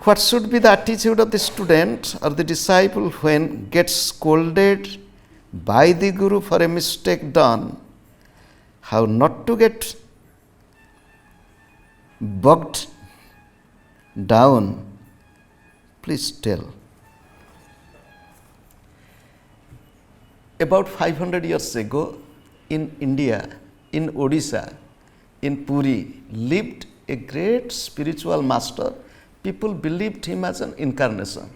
What should be the attitude of the student or the disciple when gets scolded by the Guru for a mistake done? How not to get bogged down? Please tell. About 500 years ago, in India, in Odisha, in Puri, lived a great spiritual master. People believed him as an incarnation.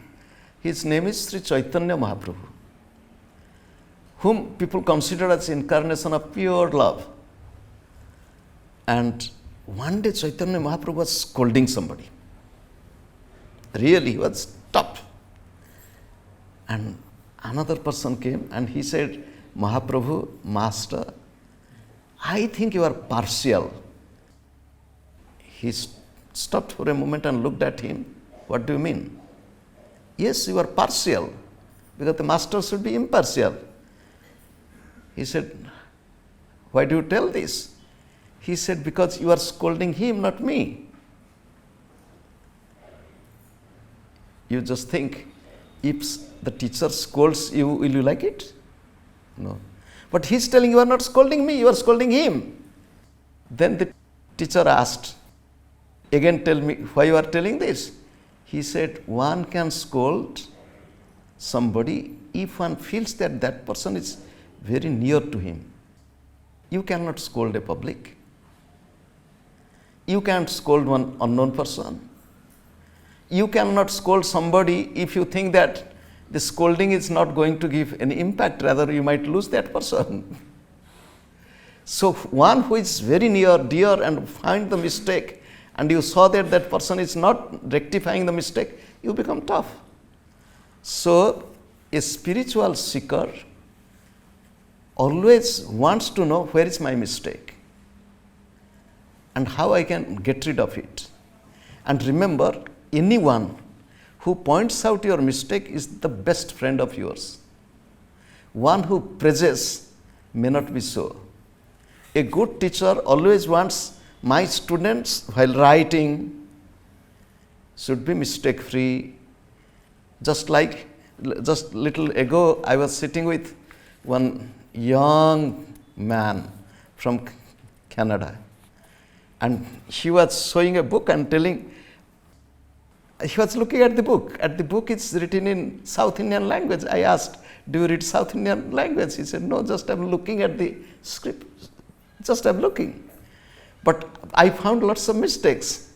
His name is Sri Chaitanya Mahaprabhu, whom people consider as incarnation of pure love. And one day Chaitanya Mahaprabhu was scolding somebody. Really, he was tough. And another person came and he said, Mahaprabhu, Master, I think you are partial. He stopped for a moment and looked at him. What do you mean? Yes, you are partial, because the master should be impartial. He said, why do you tell this? He said, because you are scolding him, not me. You just think, if the teacher scolds you, will you like it? No. But he's telling you are not scolding me, you are scolding him. Then the teacher asked, again tell me why you are telling this. He said, one can scold somebody if one feels that that person is very near to him. You cannot scold a public. You can't scold one unknown person. You cannot scold somebody if you think that the scolding is not going to give any impact, rather you might lose that person. So one who is very near, dear, and find the mistake, and you saw that that person is not rectifying the mistake, you become tough. So a spiritual seeker always wants to know where is my mistake and how I can get rid of it. And remember, anyone who points out your mistake is the best friend of yours. One who praises may not be so. A good teacher always wants my students, while writing, should be mistake free. Just little ago, I was sitting with one young man from Canada, and he was showing a book and telling, he was looking at the book. At the book, it's written in South Indian language. I asked, do you read South Indian language? He said, no, just I'm looking at the script. Just I'm looking. But I found lots of mistakes.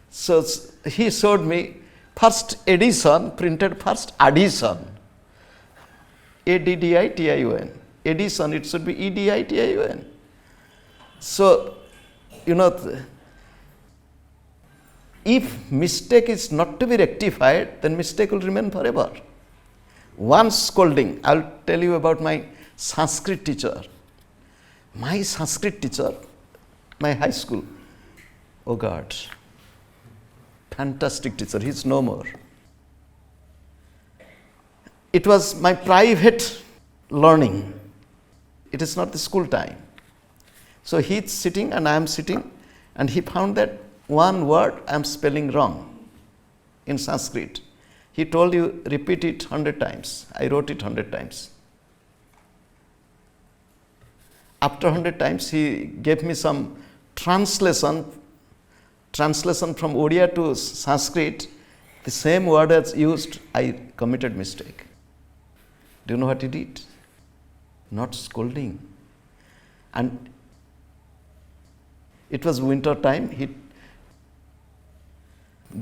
So he showed me first edition, printed first addition. A-D-D-I-T-I-O-N. Edition, it should be E-D-I-T-I-O-N. So, if mistake is not to be rectified, then mistake will remain forever. One scolding, I'll tell you about my Sanskrit teacher. My Sanskrit teacher, my high school, oh God, fantastic teacher, he's no more. It was my private learning. It is not the school time. So he's sitting and I am sitting, and he found that one word I am spelling wrong in Sanskrit. He told you, repeat it 100 times. I wrote it 100 times. After 100 times, he gave me some translation from Odia to Sanskrit. The same word as used, I committed mistake. Do you know what he did? Not scolding. And it was winter time. He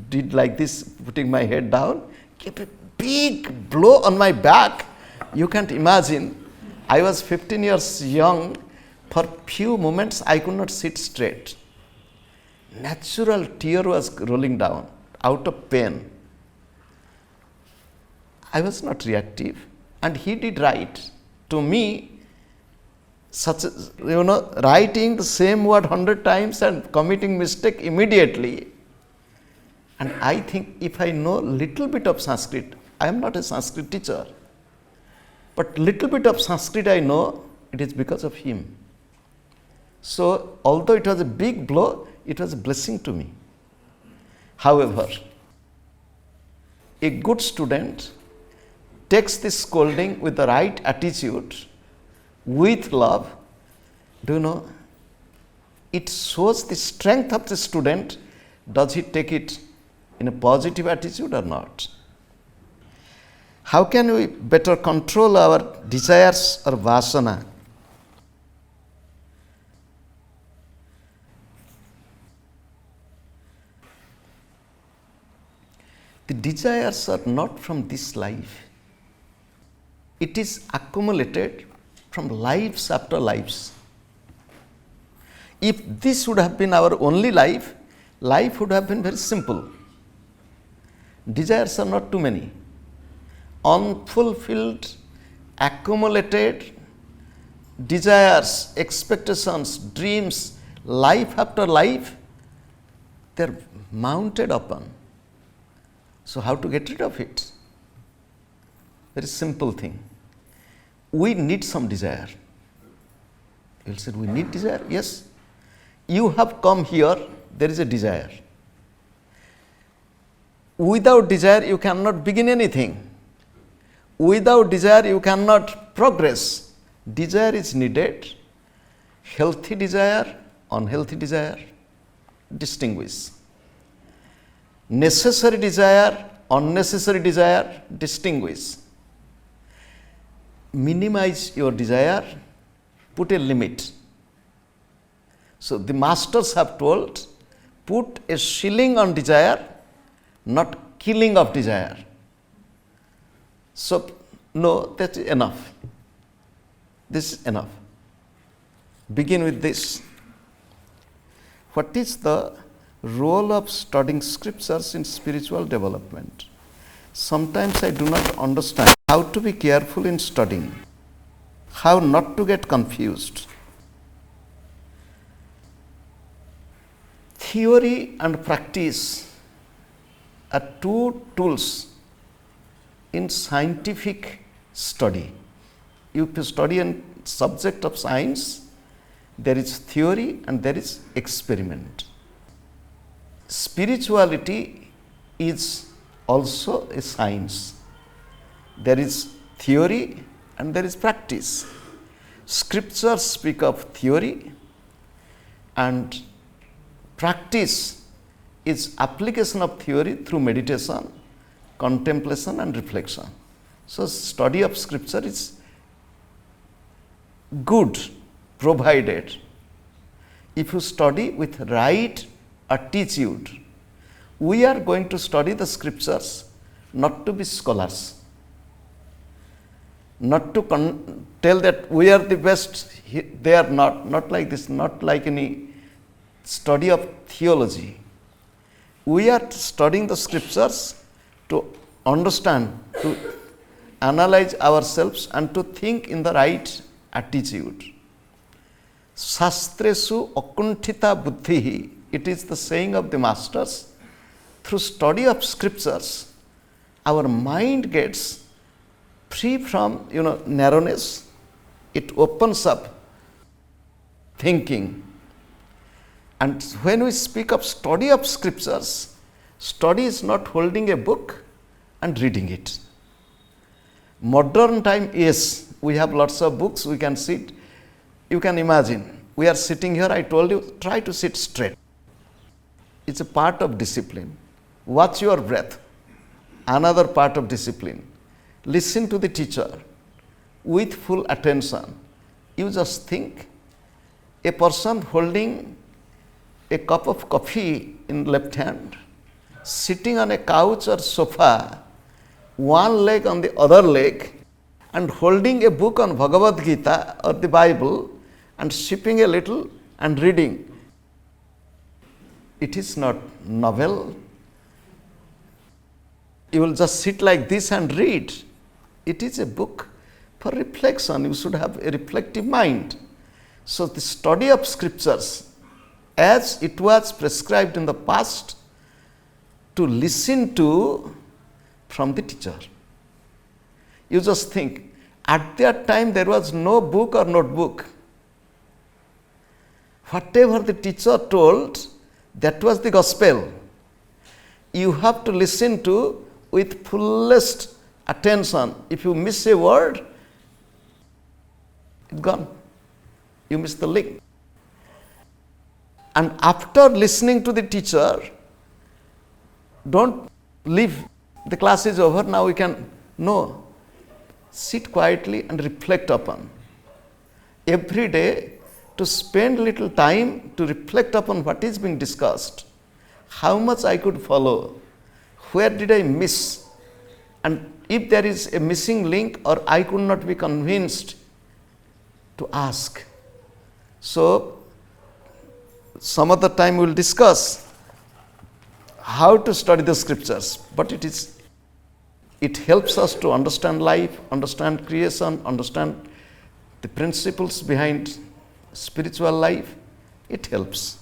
did like this, putting my head down, gave a big blow on my back. You can't imagine. I was 15 years young. For few moments, I could not sit straight. Natural tear was rolling down out of pain. I was not reactive, and he did right. To me, writing the same word 100 times and committing mistake immediately. And I think if I know little bit of Sanskrit, I am not a Sanskrit teacher, but little bit of Sanskrit I know, it is because of him. So, although it was a big blow, it was a blessing to me. However, a good student takes this scolding with the right attitude, with love, do you know, it shows the strength of the student. Does he take it in a positive attitude or not? How can we better control our desires or vasana? The desires are not from this life. It is accumulated from lives after lives. If this would have been our only life, life would have been very simple. Desires are not too many. Unfulfilled, accumulated desires, expectations, dreams, life after life, they are mounted upon. So, how to get rid of it? Very simple thing. We need some desire. You will say, we need desire? Yes. You have come here, there is a desire. Without desire, you cannot begin anything. Without desire, you cannot progress. Desire is needed. Healthy desire, unhealthy desire, distinguish. Necessary desire, unnecessary desire, distinguish. Minimize your desire, put a limit. So, the masters have told, put a ceiling on desire, not killing of desire. So, no, that is enough. This is enough. Begin with this. What is the role of studying scriptures in spiritual development? Sometimes I do not understand how to be careful in studying, how not to get confused. Theory and practice are two tools in scientific study. If you study a subject of science, there is theory and there is experiment. Spirituality is also a science. There is theory and there is practice. Scriptures speak of theory, and practice is application of theory through meditation, contemplation and reflection. So, study of scripture is good, provided if you study with right attitude. We are going to study the scriptures not to be scholars, not to tell that we are the best, they are not like this, not like any study of theology. We are studying the scriptures to understand, to analyze ourselves and to think in the right attitude. Shastresu akunthita buddhihi, it is the saying of the masters. Through study of scriptures, our mind gets free from narrowness. It opens up thinking. And when we speak of study of scriptures, study is not holding a book and reading it. Modern time, yes, we have lots of books, we can sit. You can imagine, we are sitting here, I told you, try to sit straight. It's a part of discipline. Watch your breath, another part of discipline. Listen to the teacher with full attention. You just think, a person holding a cup of coffee in left hand, sitting on a couch or sofa, one leg on the other leg, and holding a book on Bhagavad Gita or the Bible and sipping a little and reading. It is not novel. You will just sit like this and read. It is a book for reflection. You should have a reflective mind. So, the study of scriptures, as it was prescribed in the past, to listen to from the teacher. You just think, at that time there was no book or notebook. Whatever the teacher told, that was the gospel. You have to listen to with fullest attention. If you miss a word, it's gone. You miss the link. And after listening to the teacher, don't leave. The class is over, now we can. No. Sit quietly and reflect upon. Every day, to spend little time to reflect upon what is being discussed, how much I could follow, where did I miss, and if there is a missing link or I could not be convinced, to ask. So, some other time we will discuss how to study the scriptures, but it helps us to understand life, understand creation, understand the principles behind spiritual life. It helps.